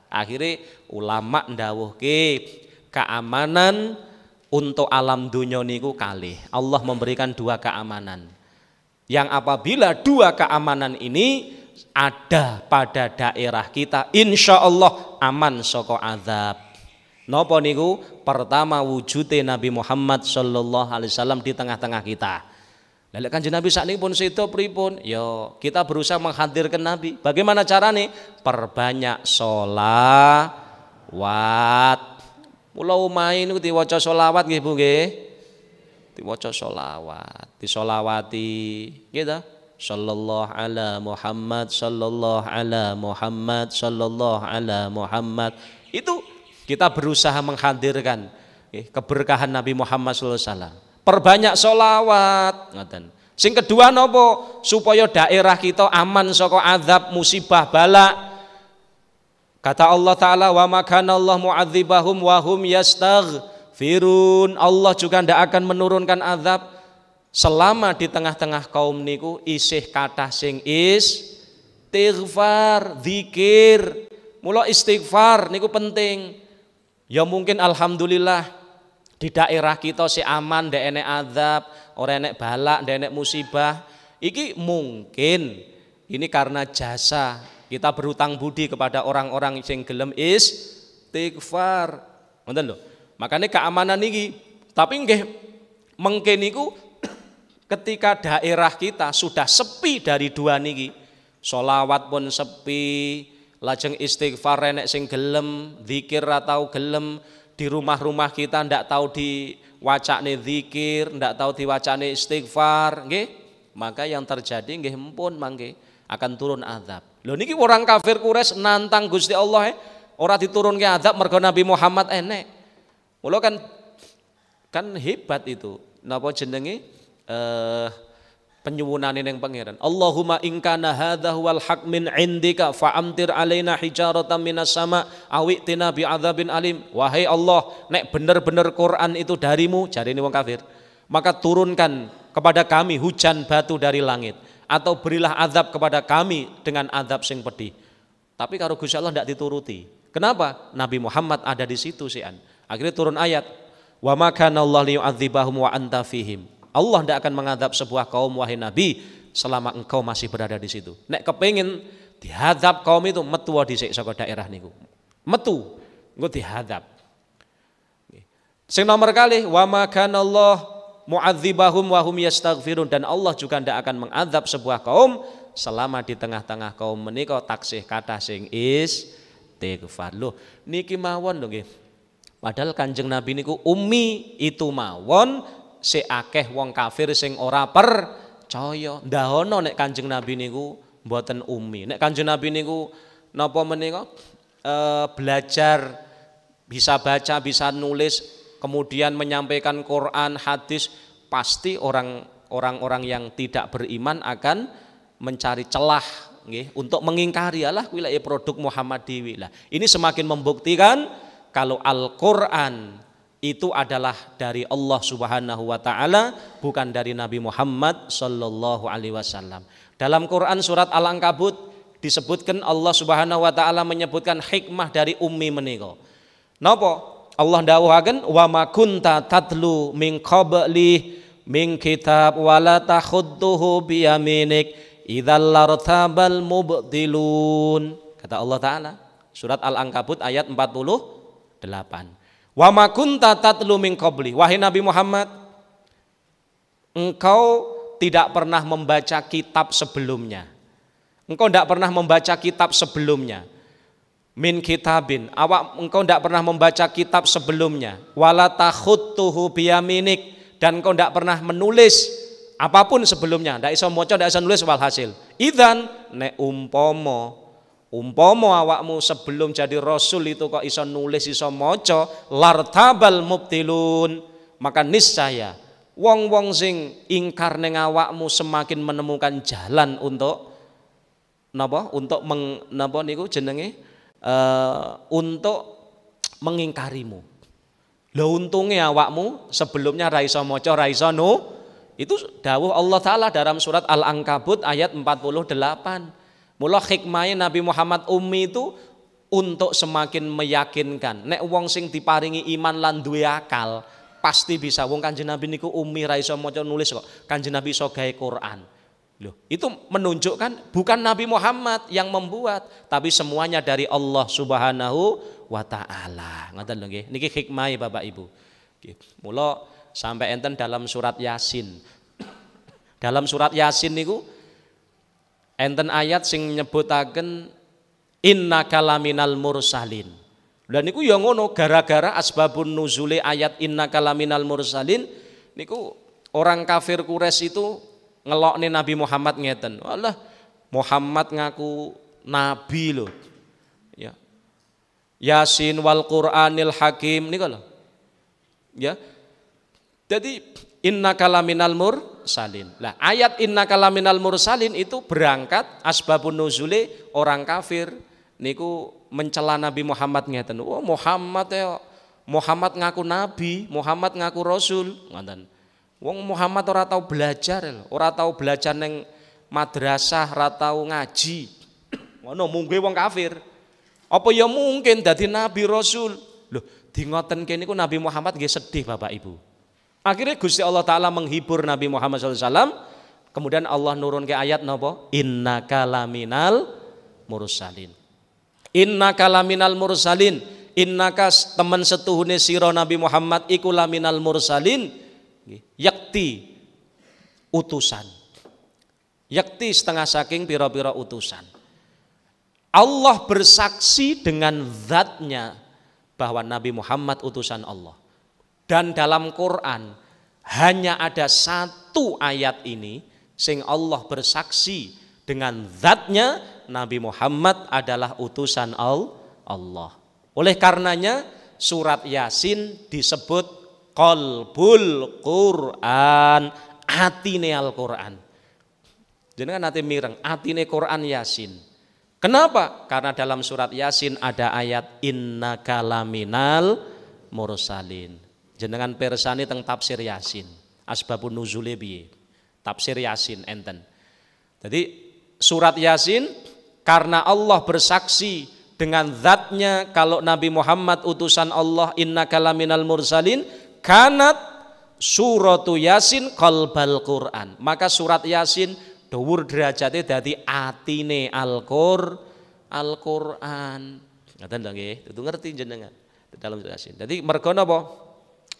Akhirnya ulama ndawuhke keamanan untuk alam dunia niku kalih. Allah memberikan dua keamanan. Yang apabila dua keamanan ini ada pada daerah kita, insya Allah aman saka azab. Napa niku? Pertama wujude Nabi Muhammad sallallahu alaihi wasallam di tengah-tengah kita. Lha Kanjeng Nabi sakniki pun sedo pripun? Ya, kita berusaha menghadirkan Nabi. Bagaimana carane? Perbanyak sholawat. Mula omahe niku diwaca sholawat nggih Bu nggih. Diwaca sholawat, disolawati nggih ta? Sallallahu ala Muhammad, sallallahu ala Muhammad, sallallahu ala Muhammad. Itu kita berusaha menghadirkan keberkahan Nabi Muhammad sallallahu alaihi wasallam. Perbanyak sholawat. Ngoten. Sing kedua nopo? Supaya daerah kita aman saka azab musibah bala. Kata Allah Ta'ala, wa makana Allah mu'adzibahum wa hum yastaghfirun. Allah juga tidak akan menurunkan azab selama di tengah-tengah kaum niku isih kathah sing istighfar, zikir. Mula istighfar niku penting. Ya mungkin alhamdulillah di daerah kita si aman, ndek enek azab, ora enek balak, ndek enek musibah. Iki mungkin ini karena jasa kita berutang budi kepada orang-orang sing gelem istighfar. Ngoten lho. Makanya keamanan iki, tapi nggih mengke niku ketika daerah kita sudah sepi dari dua niki, sholawat pun sepi, lajeng istighfar enek sing gelem, zikir atau gelem, di rumah-rumah kita ndak tahu diwacane zikir, ndak tahu diwacane istighfar, nggih. Maka yang terjadi nggih empun mangke akan turun azab. Lho niki orang kafir Quraisy nantang Gusti Allah ora diturunke azab mergo Nabi Muhammad enek. Mula kan hebat itu. Napa jenenge penyuwunane ning pangeran. Allahumma in kana hadza huwal haq min indika fa amtir alaina hijaratan minas sama awitina bi adzabin alim. Wahai Allah, nek bener-bener Quran itu darimu, jarine wong kafir, maka turunkan kepada kami hujan batu dari langit atau berilah azab kepada kami dengan azab sing pedih. Tapi karo Gusti Allah ndak dituruti. Kenapa? Nabi Muhammad ada di situ sian. Akhirnya turun ayat, wa ma kana Allah liyu'adzibahum wa anta fihim. Allah tidak akan mengadab sebuah kaum wahai Nabi selama engkau masih berada di situ. Nek kepengin dihadap kaum itu metu dhisik saka daerah niku. Metu engko dihadap. Sing nomor kali wa ma kana Allah mu'adzibahum wa hum yastaghfirun, dan Allah juga tidak akan mengadab sebuah kaum selama di tengah-tengah kaum menika taksih kathah sing istighfar. Loh niki mawon lho nggih. Padahal Kanjeng Nabi niku ummi itu mawon si akeh wong kafir sing ora percaya. Ndahono nek Kanjeng Nabi niku mboten ummi. Nek Kanjeng Nabi niku napa menika belajar, bisa baca, bisa nulis, kemudian menyampaikan Quran, hadis, pasti orang-orang yang tidak beriman akan mencari celah nggih untuk mengingkari, alah kuwi lek produk Muhammad dewi lah. Ini semakin membuktikan kalau Al-Qur'an itu adalah dari Allah Subhanahu wa taala, bukan dari Nabi Muhammad sallallahu alaihi wasallam. Dalam Quran surat Al-Ankabut disebutkan Allah Subhanahu wa taala menyebutkan hikmah dari ummi menika. Napa? Allah dawuhaken wa ma kunta tatlu min qabli min kitab wala takhudduhu bi yaminik idzal lartabal mubtilun. Kata Allah taala surat Al-Ankabut ayat 48. Wa ma kunta tatlu min qabli, wahai Nabi Muhammad, engkau tidak pernah membaca kitab sebelumnya. Engkau tidak pernah membaca kitab sebelumnya. Min kitabin, engkau tidak pernah membaca kitab sebelumnya. Wala takhuttuhu biyaminik, dan engkau tidak pernah menulis apapun sebelumnya. Tidak bisa maca, tidak bisa nulis walhasil. Idzan nek umpama awakmu sebelum jadi rasul itu kok iso nulis, iso maca, lartabal mubtilun, maka niscaya wong-wong sing ingkar ning awakmu semakin menemukan jalan untuk napa? Untuk napa niku jenenge? Untuk mengingkarimu. Lho untunge awakmu sebelumnya ra iso maca, ra iso itu dawuh Allah taala dalam surat Al-Ankabut ayat 48. Mula hikmahnya Nabi Muhammad ummi itu untuk semakin meyakinkan nek wong sing diparingi iman lan duwe akal pasti bisa. Wong Kanjeng Nabi niku ummi ra iso maca nulis kok. Kanjeng Nabi iso gawe Quran. Loh, itu menunjukkan bukan Nabi Muhammad yang membuat, tapi semuanya dari Allah Subhanahu wa taala. Ngoten lho nggih. Niki hikmah Bapak Ibu. Nggih. Mula sampai enten dalam surat Yasin. Dalam surat Yasin niku enten ayat sing nyebutaken innaka laminal mursalin. Dan niku ya ngono, gara-gara asbabun nuzule ayat innaka laminal mursalin niku orang kafir Quraisy itu ngelokne Nabi Muhammad ngeten. Walah, Muhammad ngaku nabi loh. Ya. Yasin wal Qur'anil Hakim niku lho. Ya. Jadi innaka laminal mursalin. Lah ayat innaka laminal mursalin itu berangkat asbabun nuzule orang kafir niku mencela Nabi Muhammad ngeten. Oh Muhammad ngaku nabi, Muhammad ngaku rasul, ngoten. Wong Muhammad ora tau belajar, ora tau belajar neng madrasah, ora tau ngaji. Ngono mungkin wong kafir. Apa ya mungkin dadi nabi rasul? Loh, di ngoten kene niku Nabi Muhammad nggih sedih Bapak Ibu. Akhirnya Gusti Allah Ta'ala menghibur Nabi Muhammad SAW. Kemudian Allah nurun ke ayat napa? Innaka laminal mursalin. Innaka laminal mursalin. Innaka teman setuhune sira Nabi Muhammad iku laminal mursalin. Yakti utusan. Yakti setengah saking pira-pira utusan. Allah bersaksi dengan zatnya bahwa Nabi Muhammad utusan Allah. Dan dalam Quran hanya ada satu ayat ini sing Allah bersaksi dengan zatnya Nabi Muhammad adalah utusan Allah. Oleh karenanya surat Yasin disebut qalbul Quran, atine Al-Quran. Jenengan nate mireng atine Quran Yasin. Kenapa? Karena dalam surat Yasin ada ayat innaka laminal mursalin. Jenengan persani teng tafsir Yasin. Asbabun nuzule piye? Tafsir Yasin enten. Jadi surat Yasin karena Allah bersaksi dengan zatnya kalau Nabi Muhammad utusan Allah innaka laminal mursalin kanat suratu Yasin qalbal Quran. Maka surat Yasin dhuwur derajate dadi atine Al-Quran. Ngaten lho nggih, itu ngerti jenengan dalam surat Yasin. Jadi mergo napa?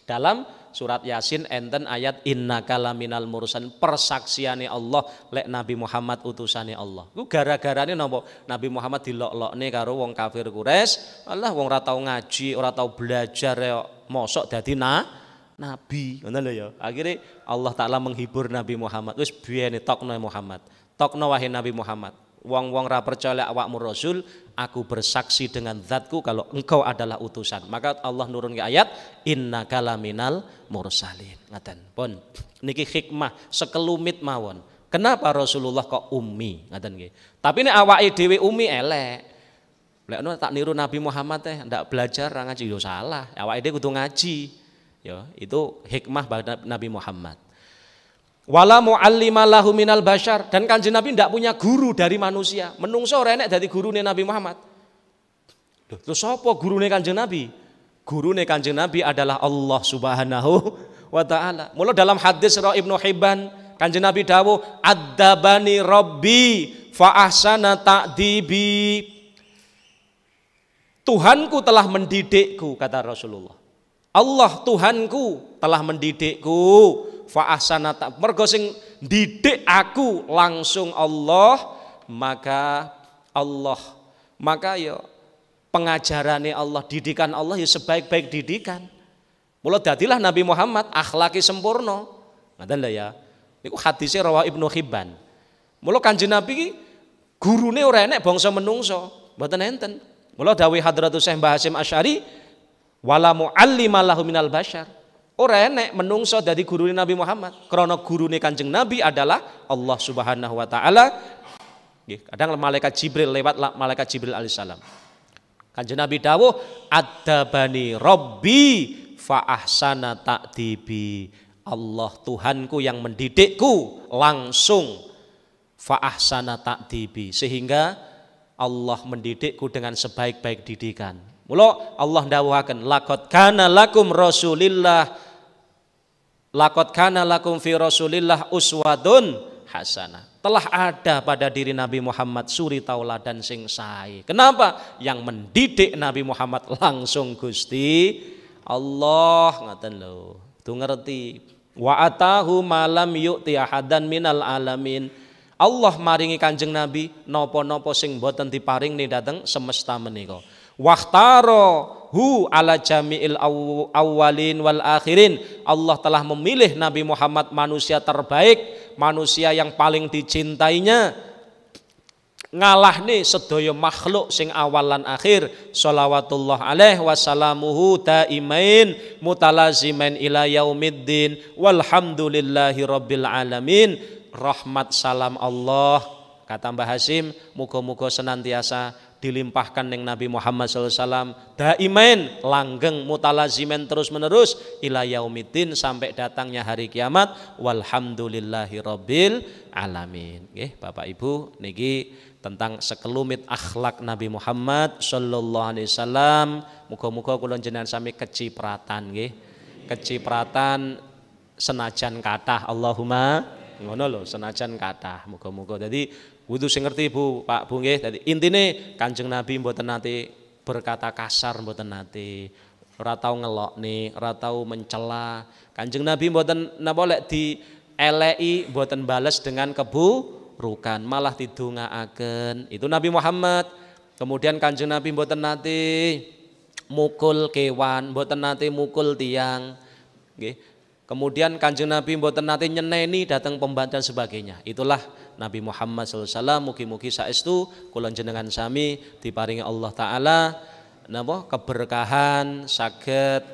Dalam surat Yasin enten ayat innaka laminal mursalin, persaksiane Allah lek Nabi Muhammad utusane Allah. Ku gara-garane napa? Nabi Muhammad dilok-lokne karo wong kafir Quraisy, Allah wong ora tau ngaji, ora tau belajar ya mosok dadi nabi. Ngono lho ya. Akhire Allah Taala menghibur Nabi Muhammad. Wis biyene tokno Muhammad. Tokno wahai Nabi Muhammad. Wong-wong ra percaya awakmu rasul, aku bersaksi dengan zatku kalau engkau adalah utusan. Maka Allah nurun ke ayat innaka laminal mursalin. Ngaten. Pun niki hikmah sekelumit mawon. Kenapa Rasulullah kok ummi? Ngaten nggih. Tapi nek awake dhewe ummi elek. Lek tak niru Nabi Muhammad teh ndak belajar ra ngaji yo salah. Awake dhewe kudu ngaji. Ya, itu hikmah Nabi Muhammad. Wala muallima lahu minal bashar, dan Kanjeng Nabi tidak punya guru dari manusia. Menungso ora enek dadi gurune Nabi Muhammad. Lho, terus sapa gurune Kanjeng Nabi? Gurune Kanjeng Nabi adalah Allah Subhanahu wa taala. Mula dalam hadis ra Ibnu Hibban, Kanjeng Nabi dawuh, "Adzabani Rabbi fa ahsana ta'dibi." Tuhanku telah mendidikku, kata Rasulullah. Allah Tuhanku telah mendidikku. Fa ahsana ta, mergo sing didik aku langsung Allah, maka ya pengajarane Allah, didikan Allah ya sebaik-baik didikan. Mula dadilah Nabi Muhammad akhlaki sempurna. Ngaten lho ya. Niku hadise rawah Ibnu Hibban. Mula Kanjeng Nabi ki gurune ora enek bangsa menungso, mboten enten. Mula dawuh Hadratus Syekh Mbah Hasyim Asy'ari wala muallima lahu minal bashar. Ora enek menungso dadi gurune Nabi Muhammad. Karena gurune Kanjeng Nabi adalah Allah Subhanahu wa taala. Nggih, kadang malaikat Jibril lewat malaikat Jibril alaihissalam. Kanjeng Nabi dawuh, "Adzabani Rabbi fa ahsana ta'dibi." Allah Tuhanku yang mendidikku langsung fa ahsana ta'dibi, sehingga Allah mendidikku dengan sebaik-baik didikan. Mula Allah dawuhaken laqad kana lakum fi Rasulillah uswadun hasanah. Telah ada pada diri Nabi Muhammad suri tauladan sing sae. Kenapa? Yang mendidik Nabi Muhammad langsung Gusti Allah, ngaten lho. Tu ngerti. Wa atahu malam yu'ti ahadan minal alamin. Allah maringi Kanjeng Nabi napa-napa sing boten diparingni dhateng semesta menika. Wakhtarohu ala jami'il awwalin wal akhirin. Allah telah memilih Nabi Muhammad manusia terbaik, manusia yang paling dicintainya, ngalahne sedaya makhluk sing awal lan akhir. Shalawatullah alaih wassalamuhu daimain mutalazimain ila yaumiddin walhamdulillahi rabbil alamin. Rahmat salam Allah, kata Mbah Hasyim, muga-muga senantiasa dilimpahkan ning Nabi Muhammad sallallahu alaihi wasallam daimen langgeng mutalazimen terus menerus ila yaumiddin sampai datangnya hari kiamat walhamdulillahi rabbil alamin. Nggih Bapak Ibu niki tentang sekelumit akhlak Nabi Muhammad sallallahu alaihi wasallam. Muga-muga kula jenengan sami kecipratan nggih. Kecipratan senajan kathah Allahumma ngono lho senajan kathah muga-muga. Dadi kudu sing ngerti Bu, Pak Bu nggih. Dadi intine Kanjeng Nabi mboten nate berkata kasar, mboten nate. Ora tau ngelokne, ora tau mencela. Kanjeng Nabi mboten napa lek dieleki mboten bales dengan keburukan, malah didongaaken. Itu Nabi Muhammad. Kemudian Kanjeng Nabi mboten nate mukul kewan, mboten nate mukul tiang. Nggih. Kemudian Kanjeng Nabi mboten nate nyeneni datang pembantu dan sebagainya. Itulah Nabi Muhammad sallallahu alaihi wasallam. Mugi-mugi saestu kula jenengan sami diparingi Allah taala napa keberkahan saged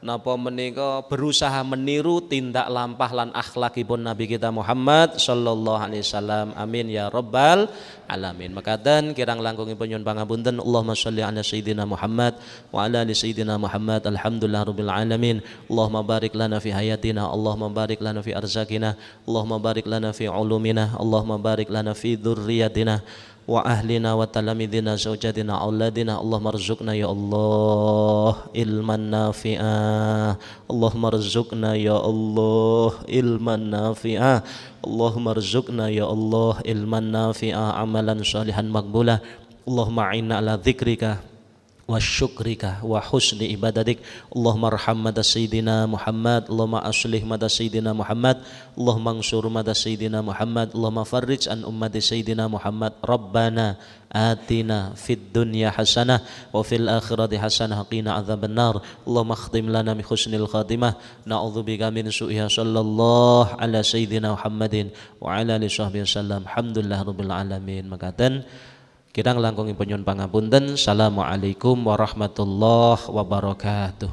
napa menika berusaha meniru tindak lampah lan akhlakipun Nabi kita Muhammad sallallahu alaihi wasallam. Amin ya rabbal alamin. Makaten kirang langkungipun nyuwun pangapunten. Allahumma sholli ala sayyidina Muhammad wa ala ali sayyidina Muhammad. Alhamdulillah rabbil alamin. Allahumma barik lana fi hayatina, Allahumma barik lana fi arzakina, Allahumma barik lana fi ulumina, Allahumma barik lana fi dzurriyyatina wa ahlina wa talamidina zawjatina auladina. Allahumma rzuqna ya Allah ilman nafi'ah, Allahumma rzuqna ya Allah ilman nafi'ah, Allahumma rzuqna ya Allah ilman nafi'ah amalan salihan maqbulah. Allahumma a'inna ala dzikrika wa syukrika wa husni ibadatik. Allahumma arham mada sayyidina Muhammad, Allahumma aslih mada sayyidina Muhammad, Allahumma ansur mada sayyidina Muhammad, Allahumma farrij an ummati sayyidina Muhammad. Rabbana atina fid dunya hasanah wa fil akhirati hasanah qina adzabannar. Allahumma khtim lana bi husnil khatimah, na'udzubika min su'iha. Sallallahu ala sayyidina Muhammadin wa ala alihi washabbihi wasallam. Alhamdulillah rabbil alamin. Makaten kirang langkungipun nyuwun pangapunten. Assalamualaikum warahmatullahi wabarakatuh.